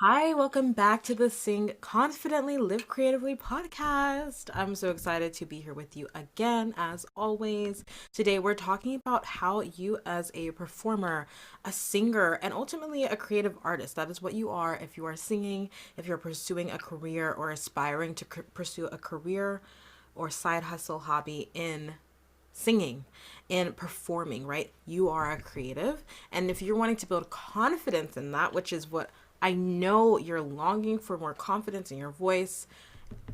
Hi, welcome back to the Sing Confidently Live Creatively podcast. I'm so excited to be here with you again, as always. Today, we're talking about how you, as a performer, a singer, and ultimately a creative artist, that is what you are. If you are singing, if you're pursuing a career or aspiring to pursue a career or side hustle hobby in singing and performing, right? You are a creative. And if you're wanting to build confidence in that, which is what I know you're longing for, more confidence in your voice,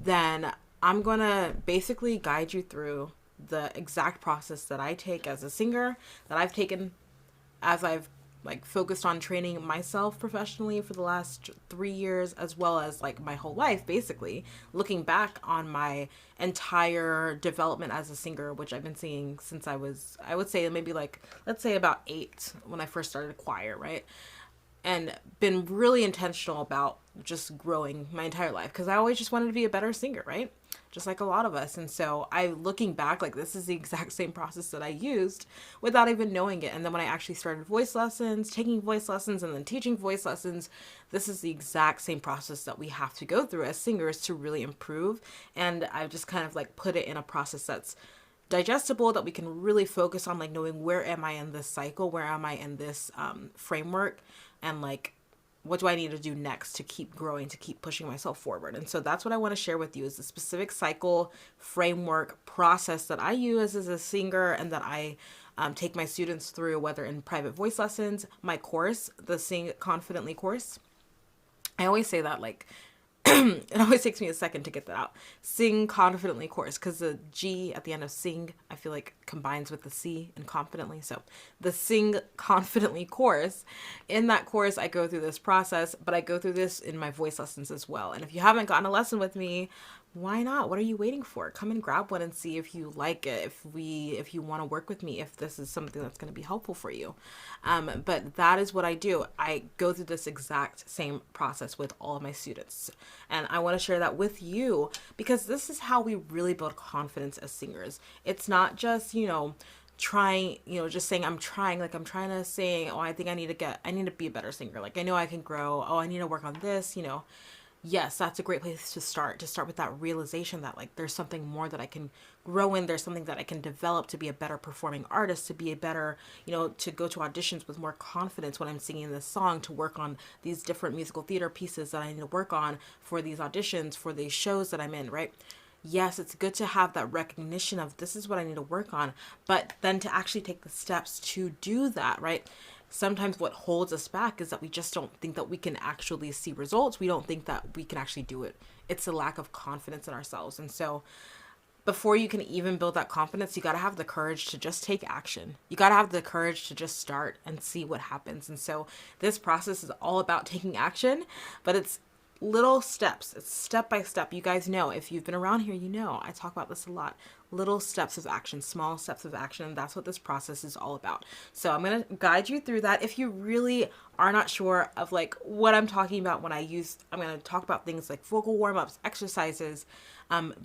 then I'm going to basically guide you through the exact process that I take as a singer, that I've taken as I've like focused on training myself professionally for the last 3 years, as well as like my whole life, basically looking back on my entire development as a singer, which I've been singing since I would say maybe like, let's say about 8 when I first started choir, right? And been really intentional about just growing my entire life because I always just wanted to be a better singer, right? Just like a lot of us. And so I, looking back, like this is the exact same process that I used without even knowing it. And then when I actually started voice lessons, taking voice lessons, and then teaching voice lessons, this is the exact same process that we have to go through as singers to really improve. And I've just kind of like put it in a process that's digestible, that we can really focus on, like knowing where am I in this cycle, where am I in this framework, and like what do I need to do next to keep growing, to keep pushing myself forward. And so that's what I want to share with you, is the specific cycle, framework, process that I use as a singer, and that I take my students through, whether in private voice lessons, my course, the Sing Confidently course. I always say that like it always takes me a second to get that out. Sing Confidently course, because the G at the end of sing, I feel like combines with the C and confidently. So the Sing Confidently course, in that course, I go through this process, but I go through this in my voice lessons as well. And if you haven't gotten a lesson with me, why not? What are you waiting for? Come and grab one and see if you like it, if you want to work with me, if this is something that's going to be helpful for you. But that is what I do. I go through this exact same process with all of my students. And I want to share that with you because this is how we really build confidence as singers. It's not just, trying, just saying I'm trying, like I'm trying to sing, oh, I need to be a better singer. Like I know I can grow. Oh, I need to work on this, yes, that's a great place to start with that realization that like there's something more that I can grow in. There's something that I can develop to be a better performing artist, to be a better, to go to auditions with more confidence when I'm singing this song, to work on these different musical theater pieces that I need to work on for these auditions, for these shows that I'm in, right? Yes, it's good to have that recognition of this is what I need to work on, but then to actually take the steps to do that, right? Sometimes what holds us back is that we just don't think that we can actually see results. We don't think that we can actually do it. It's a lack of confidence in ourselves. And so before you can even build that confidence, you got to have the courage to just take action. You got to have the courage to just start and see what happens. And so this process is all about taking action, but it's little steps. It's step by step. You guys know, if you've been around here, I talk about this a lot. Little steps of action, small steps of action. And that's what this process is all about. So I'm going to guide you through that. If you really are not sure of like what I'm talking about when I'm going to talk about things like vocal warm-ups, exercises,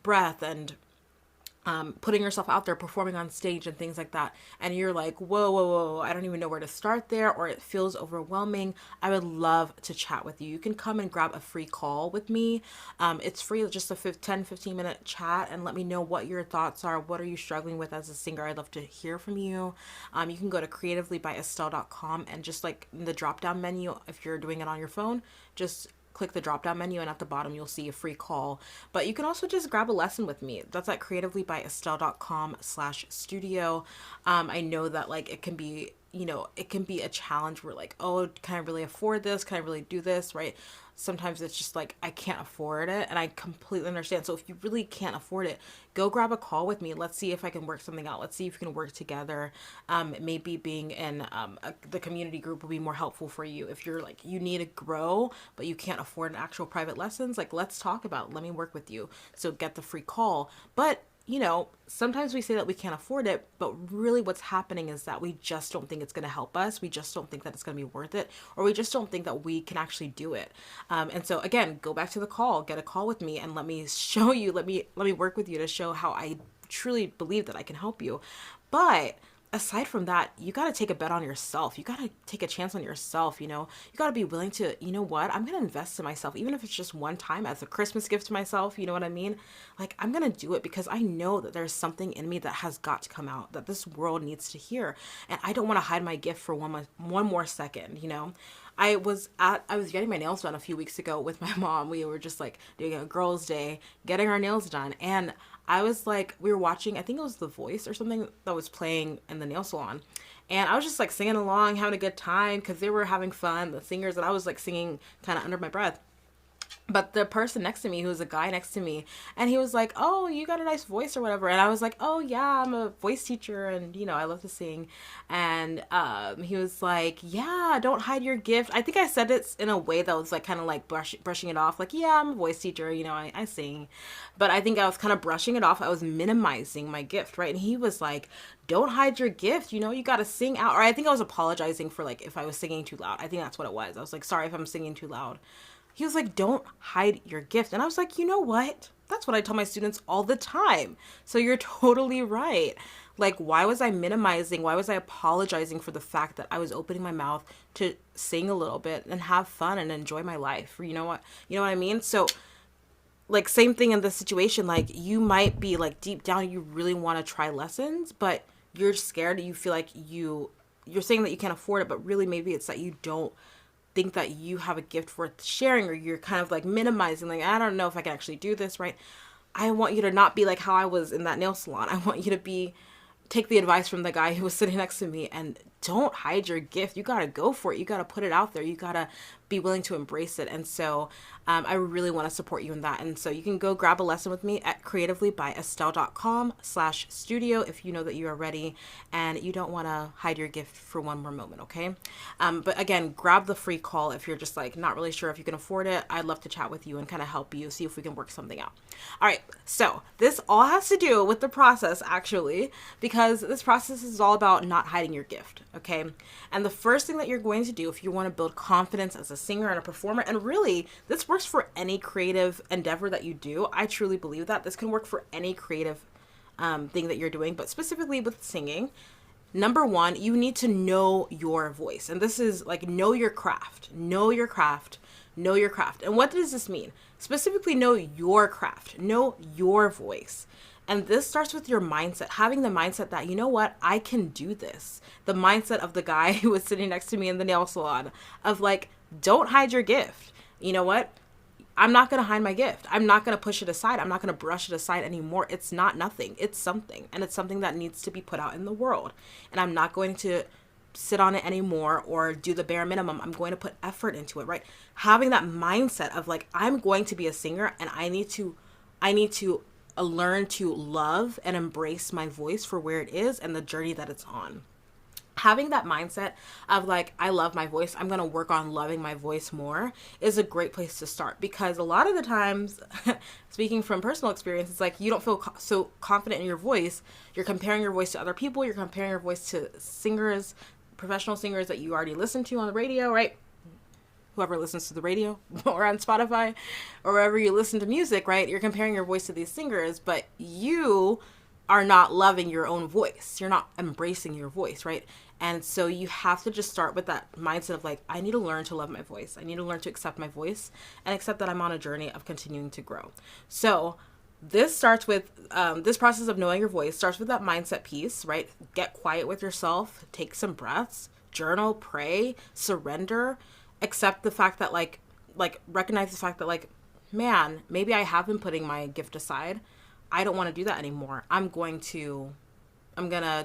breath, and putting yourself out there, performing on stage and things like that, and you're like, whoa, I don't even know where to start there, or it feels overwhelming, I would love to chat with you. You can come and grab a free call with me. It's free, just a 10-15 minute chat, and let me know what your thoughts are. What are you struggling with as a singer? I'd love to hear from you. You can go to creativelybyestelle.com, and just like in the drop down menu, if you're doing it on your phone, just click the drop down menu, and at the bottom you'll see a free call. But you can also just grab a lesson with me. That's at creativelybyestelle.com/studio. I know that like it can be, it can be a challenge where like, oh, can I really afford this? Can I really do this? Right? Sometimes it's just like, I can't afford it, and I completely understand. So if you really can't afford it, go grab a call with me. Let's see if I can work something out. Let's see if we can work together. Maybe being in the community group will be more helpful for you. If you're like, you need to grow, but you can't afford an actual private lessons, like let's talk about it. Let me work with you. So get the free call. But sometimes we say that we can't afford it, but really what's happening is that we just don't think it's going to help us. We just don't think that it's going to be worth it, or we just don't think that we can actually do it. And so again, go back to the call, get a call with me, and let me show you, let me work with you to show how I truly believe that I can help you. But aside from that, you got to take a bet on yourself. You got to take a chance on yourself. You got to be willing to, you know what, I'm going to invest in myself, even if it's just one time as a Christmas gift to myself. You know what I mean? Like, I'm going to do it because I know that there's something in me that has got to come out, that this world needs to hear. And I don't want to hide my gift for one more second. I was getting my nails done a few weeks ago with my mom. We were just like doing a girls' day, getting our nails done. And I was like, we were watching, I think it was The Voice or something that was playing in the nail salon. And I was just like singing along, having a good time because they were having fun, the singers, and I was like singing kind of under my breath. But the person next to me, who was a guy next to me, and he was like, "Oh, you got a nice voice or whatever." And I was like, "Oh yeah, I'm a voice teacher, and I love to sing." And he was like, "Yeah, don't hide your gift." I think I said it in a way that was like kind of like brushing it off, like, "Yeah, I'm a voice teacher, I sing." But I think I was kind of brushing it off. I was minimizing my gift, right? And he was like, "Don't hide your gift. You got to sing out." Or I think I was apologizing for like if I was singing too loud. I think that's what it was. I was like, "Sorry if I'm singing too loud." He was like, "Don't hide your gift." And I was like, you know what? That's what I tell my students all the time. So you're totally right. Like, why was I minimizing? Why was I apologizing for the fact that I was opening my mouth to sing a little bit and have fun and enjoy my life? You know what? You know what I mean? So, like, same thing in this situation. Like, you might be like deep down, you really want to try lessons, but you're scared. You feel like you're saying that you can't afford it, but really maybe it's that you don't think that you have a gift worth sharing, or you're kind of like minimizing, like, I don't know if I can actually do this, right? I want you to not be like how I was in that nail salon. I want you to take the advice from the guy who was sitting next to me, and don't hide your gift. You got to go for it. You got to put it out there. You got to be willing to embrace it. And so I really want to support you in that. And so you can go grab a lesson with me at creativelybyestelle.com/studio if you know that you are ready and you don't want to hide your gift for one more moment, okay? But again, grab the free call if you're just like not really sure if you can afford it. I'd love to chat with you and kind of help you see if we can work something out. All right, so this all has to do with the process, actually, because this process is all about not hiding your gift, okay? And the first thing that you're going to do if you want to build confidence as a singer and a performer, and really this works for any creative endeavor that you do. I truly believe that this can work for any creative thing that you're doing, but specifically with singing. Number one, you need to know your voice. And this is like, know your craft. And what does this mean? Specifically, know your craft, know your voice. And this starts with your mindset, having the mindset that, you know what, I can do this. The mindset of the guy who was sitting next to me in the nail salon of like, don't hide your gift. You know what? I'm not going to hide my gift. I'm not going to push it aside. I'm not going to brush it aside anymore. It's not nothing. It's something. And it's something that needs to be put out in the world. And I'm not going to sit on it anymore or do the bare minimum. I'm going to put effort into it, right? Having that mindset of like, I'm going to be a singer and I need to learn to love and embrace my voice for where it is and the journey that it's on. Having that mindset of like, I love my voice, I'm going to work on loving my voice more, is a great place to start, because a lot of the times, speaking from personal experience, it's like you don't feel so confident in your voice. You're comparing your voice to other people. You're comparing your voice to singers, professional singers that you already listen to on the radio, right? Whoever listens to the radio or on Spotify or wherever you listen to music, right? You're comparing your voice to these singers, but you are not loving your own voice. You're not embracing your voice, right? And so you have to just start with that mindset of like, I need to learn to love my voice. I need to learn to accept my voice and accept that I'm on a journey of continuing to grow. So this starts with, this process of knowing your voice starts with that mindset piece, right? Get quiet with yourself, take some breaths, journal, pray, surrender, accept the fact that like recognize the fact that like, man, maybe I have been putting my gift aside. I don't want to do that anymore. I'm going to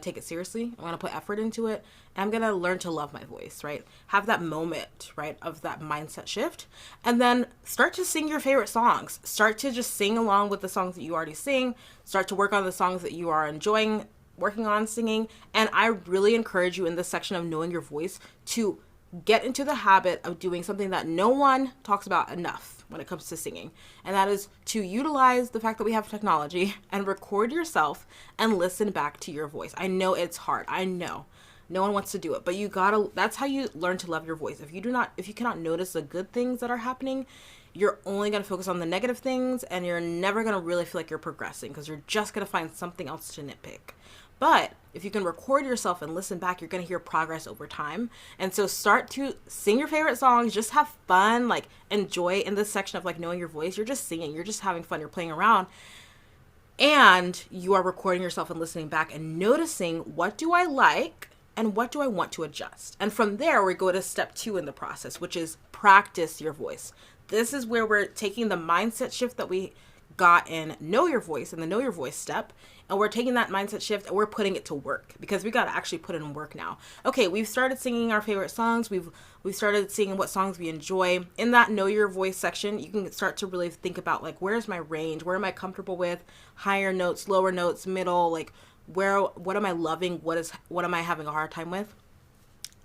take it seriously. I'm going to put effort into it. And I'm going to learn to love my voice, right? Have that moment, right, of that mindset shift. And then start to sing your favorite songs. Start to just sing along with the songs that you already sing. Start to work on the songs that you are enjoying working on singing. And I really encourage you in this section of knowing your voice to get into the habit of doing something that no one talks about enough when it comes to singing. And that is to utilize the fact that we have technology and record yourself and listen back to your voice. I know it's hard. I know no one wants to do it, but that's how you learn to love your voice. If you cannot notice the good things that are happening, you're only going to focus on the negative things, and you're never going to really feel like you're progressing, because you're just going to find something else to nitpick. But if you can record yourself and listen back, you're going to hear progress over time. And so start to sing your favorite songs, just have fun, like enjoy in this section of like knowing your voice. You're just singing, you're just having fun, you're playing around. And you are recording yourself and listening back and noticing, what do I like and what do I want to adjust? And from there, we go to step 2 in the process, which is practice your voice. This is where we're taking the mindset shift that we got in Know Your Voice and the Know Your Voice step, and we're taking that mindset shift and we're putting it to work, because we got to actually put it in work now. Okay, we've started singing our favorite songs. We've started singing what songs we enjoy. In that Know Your Voice section, you can start to really think about, like, where's my range? Where am I comfortable with? Higher notes, lower notes, middle, like what am I loving? What am I having a hard time with?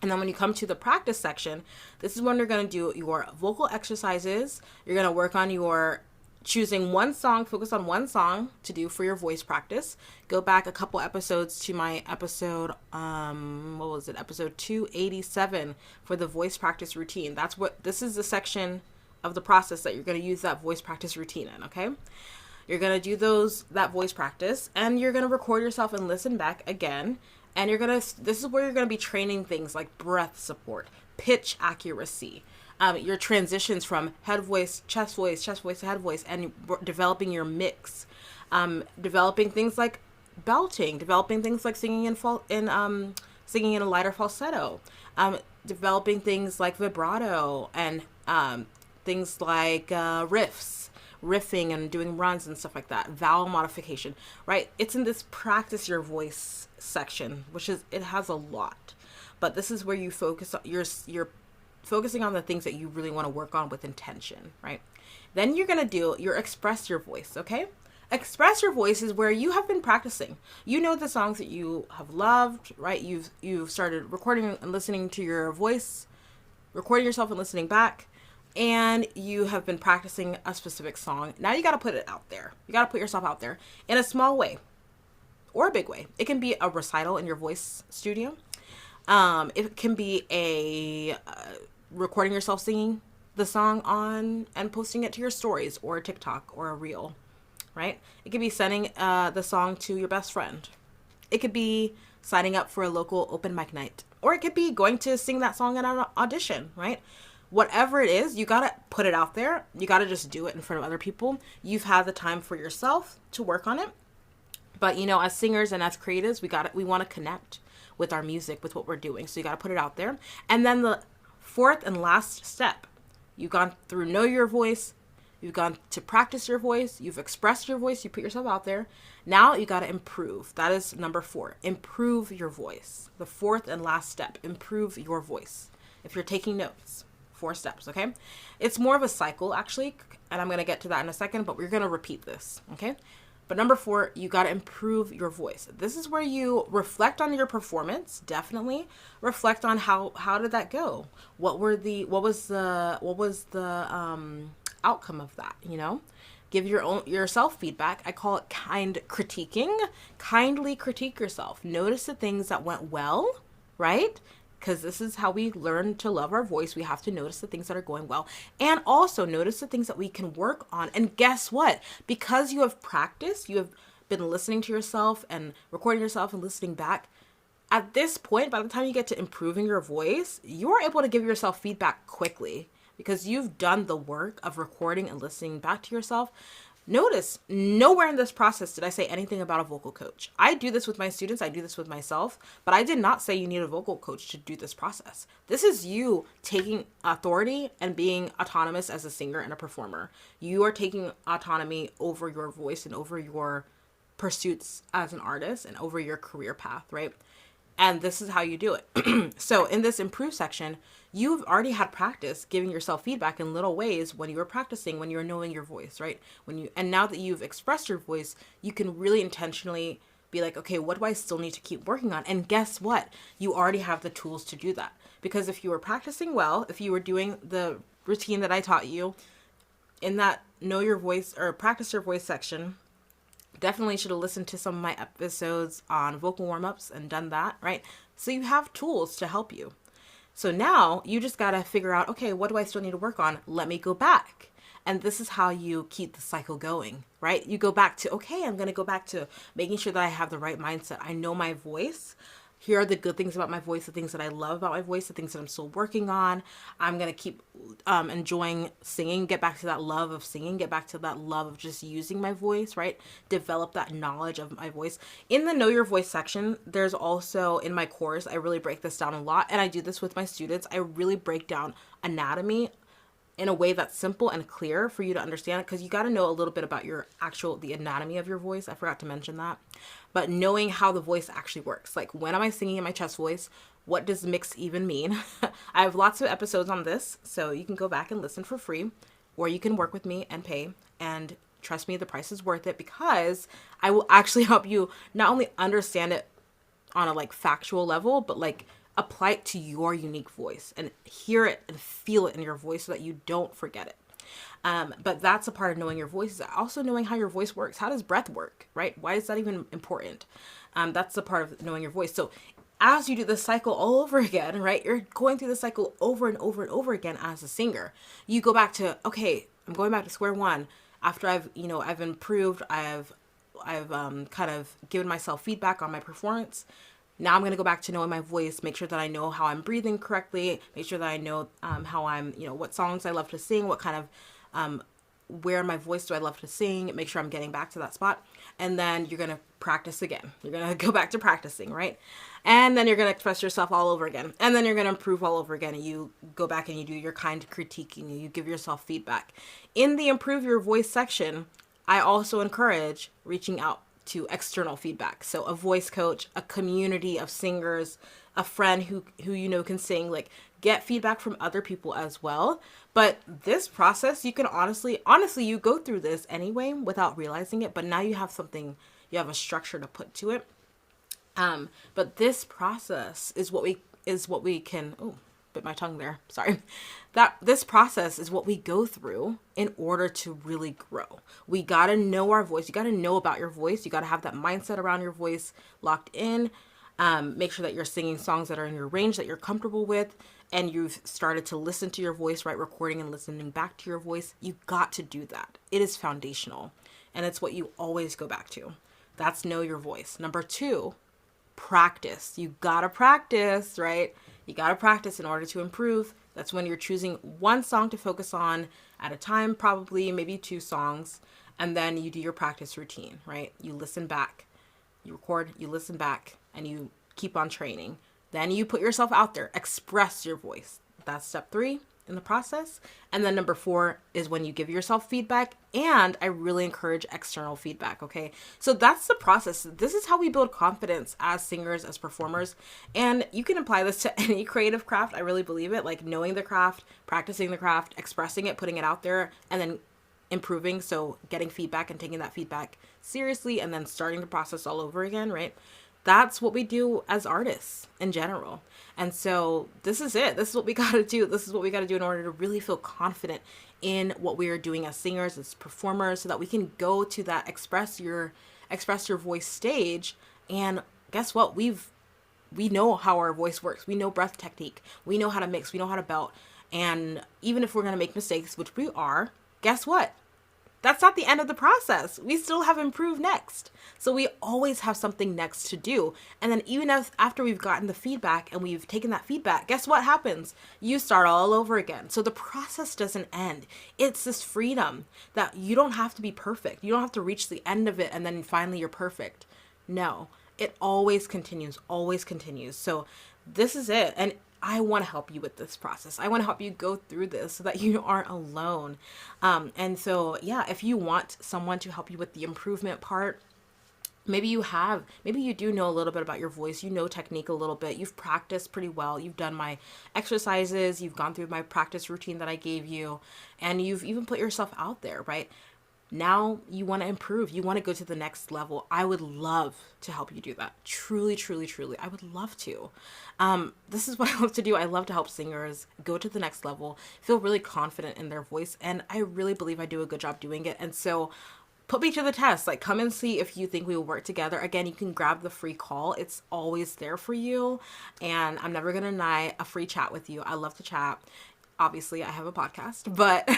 And then when you come to the practice section, this is when you're going to do your vocal exercises. You're going to work on your choosing one song, focus on one song to do for your voice practice. Go back a couple episodes to my episode, episode 287 for the voice practice routine. This is the section of the process that you're going to use that voice practice routine in, okay? You're going to do that voice practice, and you're going to record yourself and listen back again. And this is where you're going to be training things like breath support, pitch accuracy, your transitions from head voice, chest voice to head voice, and developing your mix, developing things like belting, developing things like singing in a lighter falsetto, developing things like vibrato, and things like riffing and doing runs and stuff like that, vowel modification, right? It's in this practice your voice section, it has a lot, but this is where you focus on you're focusing on the things that you really want to work on with intention, right? Then you're going to do your express your voice, okay? Express your voice is where you have been practicing. You know the songs that you have loved, right? You've started recording and listening to your voice, recording yourself and listening back, and you have been practicing a specific song. Now you got to put it out there. You got to put yourself out there in a small way or a big way. It can be a recital in your voice studio. It can be a recording yourself singing the song on and posting it to your stories or a TikTok or a reel, right? It could be sending the song to your best friend. It could be signing up for a local open mic night, or it could be going to sing that song at an audition, right? Whatever it is, you got to put it out there. You got to just do it in front of other people. You've had the time for yourself to work on it. But, as singers and as creatives, we want to connect with our music, with what we're doing. So you got to put it out there. And then the fourth and last step, you've gone through Know Your Voice. You've gone to practice your voice. You've expressed your voice. You put yourself out there. Now you got to improve. That is number 4. Improve your voice. The fourth and last step, improve your voice. If you're taking notes. 4 steps, okay? It's more of a cycle, actually, and I'm going to get to that in a second, but we're going to repeat this, okay? But number 4, you got to improve your voice. This is where you reflect on your performance, definitely. Reflect on how did that go? What was the outcome of that, Give yourself feedback. I call it kind critiquing. Kindly critique yourself. Notice the things that went well, right? Because this is how we learn to love our voice. We have to notice the things that are going well, and also notice the things that we can work on. And guess what? Because you have practiced, you have been listening to yourself and recording yourself and listening back. At this point, by the time you get to improving your voice, you are able to give yourself feedback quickly because you've done the work of recording and listening back to yourself. Notice, nowhere in this process did I say anything about a vocal coach. I do this with my students, I do this with myself, but I did not say you need a vocal coach to do this process. This is you taking authority and being autonomous as a singer and a performer. You are taking autonomy over your voice and over your pursuits as an artist and over your career path, right? And this is how you do it. So in this improve section, you've already had practice giving yourself feedback in little ways when you were practicing, when you were knowing your voice, right? And now that you've expressed your voice, you can really intentionally be like, okay, what do I still need to keep working on? And guess what? You already have the tools to do that. Because if you were practicing well, if you were doing the routine that I taught you in that know your voice or practice your voice section, definitely should have listened to some of my episodes on vocal warm-ups and done that, right? So you have tools to help you. So now you just got to figure out, okay, what do I still need to work on? Let me go back And this is how you keep the cycle going, right? You go back to, okay, I'm going to go back to making sure that I have the right mindset. I know my voice. Here are the good things about my voice, the things that I love about my voice, the things that I'm still working on. I'm going to keep enjoying singing, get back to that love of singing, get back to that love of just using my voice, right? Develop that knowledge of my voice. In the Know Your Voice section, there's also, in my course, I really break this down a lot. And I do this with my students. I really break down anatomy in a way that's simple and clear for you to understand, because you got to know a little bit about the anatomy of your voice. I forgot to mention that. But knowing how the voice actually works. Like, when am I singing in my chest voice? What does mix even mean? I have lots of episodes on this, so you can go back and listen for free, or you can work with me and pay. And trust me, the price is worth it, because I will actually help you not only understand it on a factual level, but apply it to your unique voice and hear it and feel it in your voice so that you don't forget it. But that's a part of knowing your voice, is also knowing how your voice works. How does breath work, right? Why is that even important? That's the part of knowing your voice. So as you do the cycle all over again, right? You're going through the cycle over and over and over again as a singer. You go back to, okay, I'm going back to square one. After I've improved, I've kind of given myself feedback on my performance. Now I'm going to go back to knowing my voice, make sure that I know how I'm breathing correctly, make sure that I know how I'm, what songs I love to sing, what kind of, where in my voice do I love to sing, make sure I'm getting back to that spot. And then you're going to practice again. You're going to go back to practicing, right? And then you're going to express yourself all over again. And then you're going to improve all over again. And you go back and you do your kind critiquing, you give yourself feedback. In the Improve Your Voice section, I also encourage reaching out to external feedback. So a voice coach, a community of singers, a friend who can sing, get feedback from other people as well. But this process, you can honestly, you go through this anyway without realizing it, but now you have a structure to put to it. But this process is what we can, bit my tongue there. Sorry. This process is what we go through in order to really grow. We got to know our voice. You got to know about your voice. You got to have that mindset around your voice locked in. Make sure that you're singing songs that are in your range, that you're comfortable with, and you've started to listen to your voice, right? Recording and listening back to your voice. You got to do that. It is foundational, and it's what you always go back to. That's know your voice. Number 2, practice. You got to practice, right? You got to practice in order to improve. That's when you're choosing one song to focus on at a time, probably maybe 2 songs. And then you do your practice routine, right? You listen back, you record, you listen back, and you keep on training. Then you put yourself out there, express your voice. That's step 3 in the process. And then number 4 is when you give yourself feedback. And I really encourage external feedback. Okay. So that's the process. This is how we build confidence as singers, as performers. And you can apply this to any creative craft. I really believe it. Knowing the craft, practicing the craft, expressing it, putting it out there, and then improving. So getting feedback and taking that feedback seriously, and then starting the process all over again, right? That's what we do as artists in general. And so this is it. This is what we got to do. This is what we got to do in order to really feel confident in what we are doing as singers, as performers, so that we can go to that express your voice stage. And guess what? We know how our voice works. We know breath technique. We know how to mix. We know how to belt. And even if we're going to make mistakes, which we are, guess what? That's not the end of the process. We still have improved next. So we always have something next to do. And then even after we've gotten the feedback and we've taken that feedback, guess what happens? You start all over again. So the process doesn't end. It's this freedom that you don't have to be perfect. You don't have to reach the end of it and then finally you're perfect. No, it always continues, always continues. So this is it. And I want to help you with this process. I want to help you go through this so that you aren't alone. And so, yeah, if you want someone to help you with the improvement part, maybe you do know a little bit about your voice. You know technique a little bit. You've practiced pretty well. You've done my exercises. You've gone through my practice routine that I gave you. And you've even put yourself out there, right? Now you want to improve. You want to go to the next level. I would love to help you do that. Truly, truly, truly. I would love to. This is what I love to do. I love to help singers go to the next level, feel really confident in their voice. And I really believe I do a good job doing it. And so put me to the test. Come and see if you think we will work together. Again, you can grab the free call. It's always there for you. And I'm never going to deny a free chat with you. I love to chat. Obviously, I have a podcast, but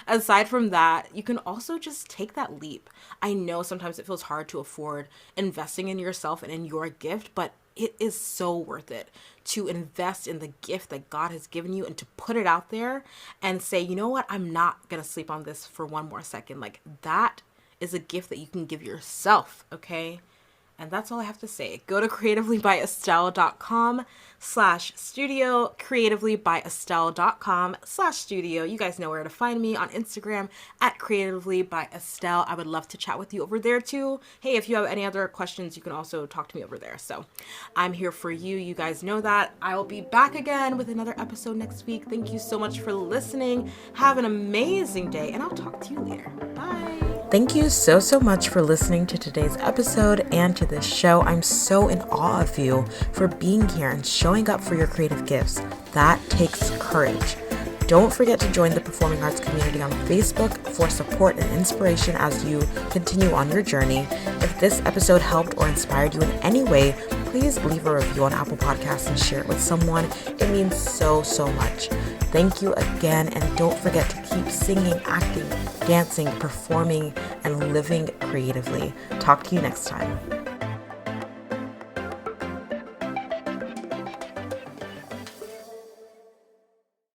aside from that, you can also just take that leap. I know sometimes it feels hard to afford investing in yourself and in your gift, but it is so worth it to invest in the gift that God has given you and to put it out there and say, you know what, I'm not going to sleep on this for one more second. Like, that is a gift that you can give yourself, okay? And that's all I have to say. Go to creativelybyestelle.com/studio, creativelybyestelle.com/studio. You guys know where to find me on Instagram at creativelybyestelle. I would love to chat with you over there too. Hey, if you have any other questions, you can also talk to me over there. So I'm here for you. You guys know that. I will be back again with another episode next week. Thank you so much for listening. Have an amazing day, and I'll talk to you later. Bye. Thank you so much for listening to today's episode and to this show. I'm so in awe of you for being here and showing up for your creative gifts. That takes courage. Don't forget to join the Performing Arts community on Facebook for support and inspiration as you continue on your journey. If this episode helped or inspired you in any way, please leave a review on Apple Podcasts and share it with someone. It means so much. Thank you again, and don't forget to keep singing, acting, dancing, performing, and living creatively. Talk to you next time.